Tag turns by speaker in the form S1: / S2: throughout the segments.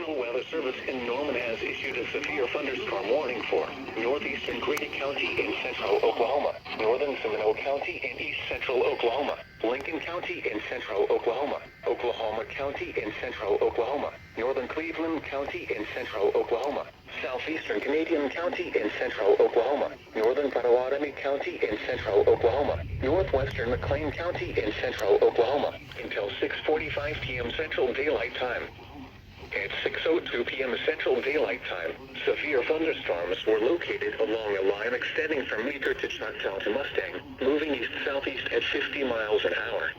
S1: National Weather Service in Norman has issued a severe thunderstorm warning for northeastern Grady County in central Oklahoma, northern Seminole County in east central Oklahoma, Lincoln County in central Oklahoma, Oklahoma County in central Oklahoma, northern Cleveland County in central Oklahoma, southeastern Canadian County in central Oklahoma, northern Potawatomi County in central Oklahoma, northwestern McLean County in central Oklahoma, until 6:45 p.m. Central Daylight Time. At 6:02 p.m. Central Daylight Time, severe thunderstorms were located along a line extending from Meeker to Choctaw to Mustang, moving east-southeast at 50 miles an hour.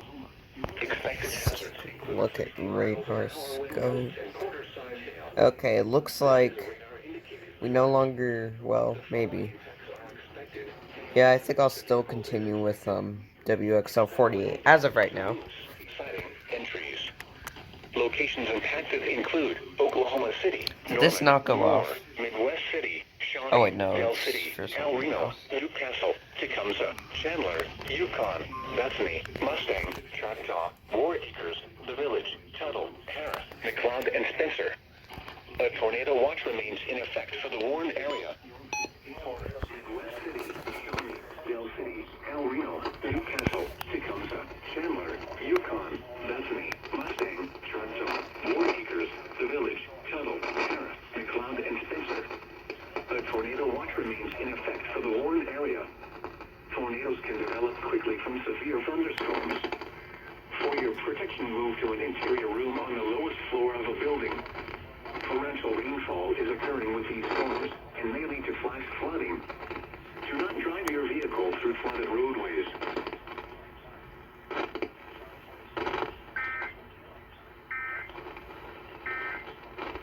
S1: Expected hazards.
S2: Look at radar scope. Okay, it looks like we no longer, well, maybe. Yeah, I think I'll still continue with WXL48 as of right now.
S1: Entries. Locations impacted include Oklahoma City,
S2: Did this not go off?
S1: Midwest City, Shawnee,
S2: Oh wait, no,
S1: Del
S2: it's
S1: City,
S2: for
S1: El
S2: something
S1: Reno,
S2: else.
S1: Newcastle, Tecumseh, Chandler, Yukon, Bethany, Mustang, Choctaw, War Acres, The Village, Tuttle, Harris, McLeod, and Spencer. A tornado watch remains in effect for the warned area. Midwest City, Shawnee, Del City, El Reno, Newcastle, Tecumseh, Chandler, Yukon, Bethany, Mustang, Choctaw, War Acres, The Village, Tuttle, Harris, McLeod, and Spencer. A tornado watch remains in effect for the warned area. Tornadoes can develop quickly from severe thunderstorms. For your protection, move to an interior room on the lowest floor of a building. Torrential rainfall is occurring with these